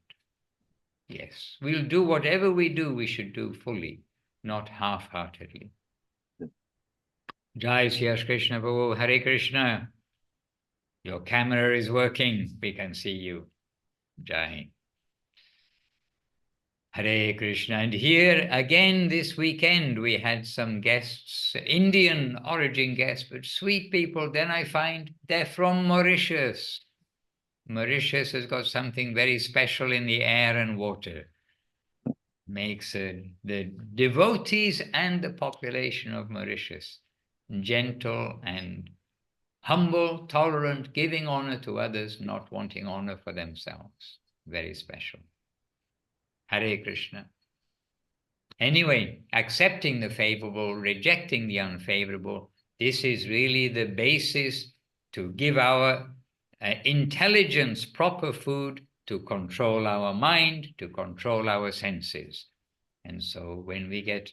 Yes, we'll do whatever we do, we should do fully, not half-heartedly. Jai Suyash Krishna Prabhu, Hare Krishna. Your camera is working, we can see you. Jai. Hare Krishna. And here again this weekend we had some guests, Indian origin guests, but sweet people. Then I find they're from Mauritius. Mauritius has got something very special in the air and water. Makes the devotees and the population of Mauritius gentle and humble, tolerant, giving honor to others, not wanting honor for themselves. Very special. Hare Krishna. Anyway, accepting the favorable, rejecting the unfavorable, this is really the basis to give our intelligence proper food to control our mind, to control our senses. And so when we get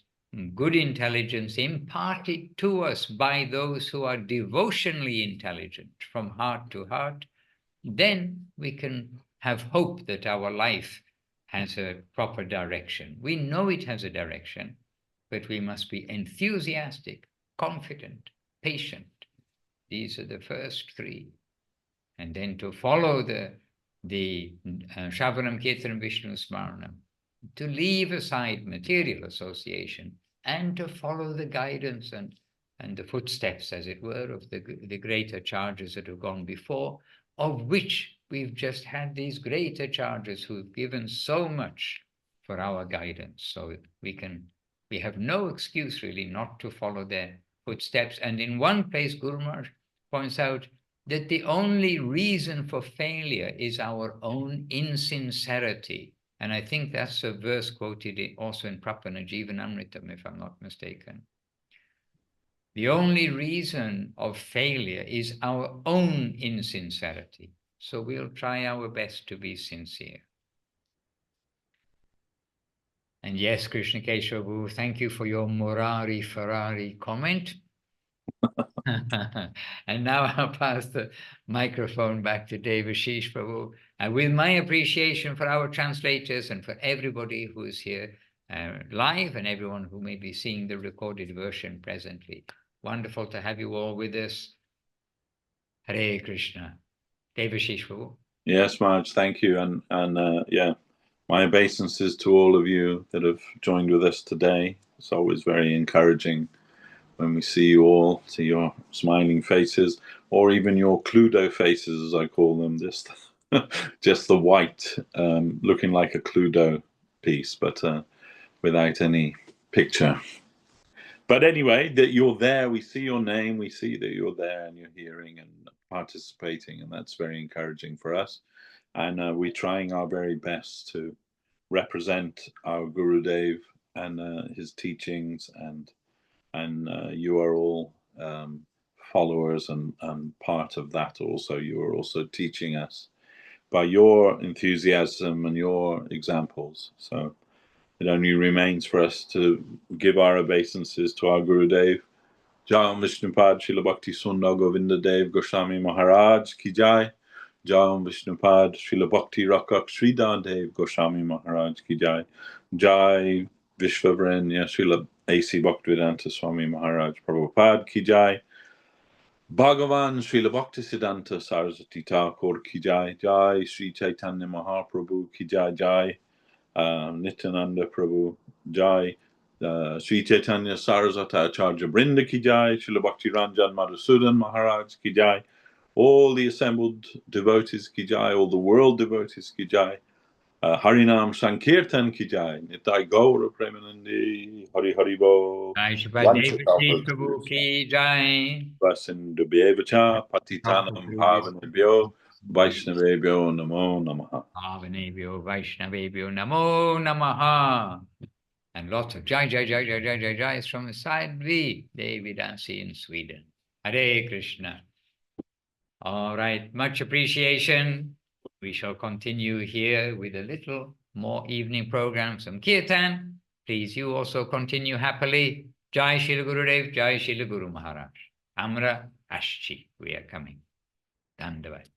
good intelligence imparted to us by those who are devotionally intelligent from heart to heart, then we can have hope that our life has a proper direction. We know it has a direction, but we must be enthusiastic, confident, patient. These are the first three. And then to follow the Shravanam, Kirtanam, Vishnu Smaranam, to leave aside material association and to follow the guidance and the footsteps, as it were, of the greater charges that have gone before, of which we've just had these greater charges who've given so much for our guidance. So we have no excuse really not to follow their footsteps. And in one place, Guru Maharaj points out that the only reason for failure is our own insincerity. And I think that's a verse quoted also in Prapana Jivanamritam, if I'm not mistaken. The only reason of failure is our own insincerity. So we'll try our best to be sincere. And yes, Krishna Keshavu, thank you for your Murari Ferrari comment. And now I'll pass the microphone back to Devashis Prabhu. And with my appreciation for our translators and for everybody who is here live and everyone who may be seeing the recorded version presently. Wonderful to have you all with us. Hare Krishna. Devashis Prabhu. Yes, Maharaj, thank you. And yeah, my obeisances to all of you that have joined with us today. It's always very encouraging when we see you all, see your smiling faces, or even your Cluedo faces, as I call them, just the white, looking like a Cluedo piece, but without any picture. But anyway, that you're there, we see your name, we see that you're there and you're hearing and participating, and that's very encouraging for us. And we're trying our very best to represent our Gurudev and his teachings, and you are all followers and part of that also. You are also teaching us by your enthusiasm and your examples. So it only remains for us to give our obeisances to our Gurudev. Jai Vishnupad Srila Bhakti Sunda Govinda Dev Goswami Maharaj Ki Jai. Jai Vishnupad Srila Bhakti Rakak Sridhar Dev Goswami Maharaj Ki Jai. Jai Vishwavranya Srila A.C. Bhaktivedanta Swami Maharaj Prabhupada Ki Jai. Bhagavan Srila Bhaktisiddhanta Saraswati Thakur Ki Jai. Jai Sri Chaitanya Mahaprabhu Ki Jai. Jai Nityananda Prabhu Jai. Sri Chaitanya Saraswata Acharya Brinda Ki Jai. Srila Bhakti Ranjan Madhusudan Maharaj Ki Jai. all the assembled devotees ki jai, all the world devotees ki jai. Harinam Sankirtan ki jai. Nitai Gaura Premanandi. Hari Hari Bo. Jai Sripad Devashis Prabhu ki jai. Vasindhu Bevacha Patitanam Bhavanebhyo Vaishnavebhyo Namo Namaha. Bhavanebhyo Vaishnavebhyo Namo Namaha. And lots of jai, jai, jai, jai, jai, jai, jai from the side V, Devashis in Sweden. Hare Krishna. All right, much appreciation. We shall continue here with a little more evening program, some kirtan. Please, you also continue happily. Jai Srila Gurudev, Jai Srila Guru Maharaj. Amra Ashchi, we are coming. Dandavat.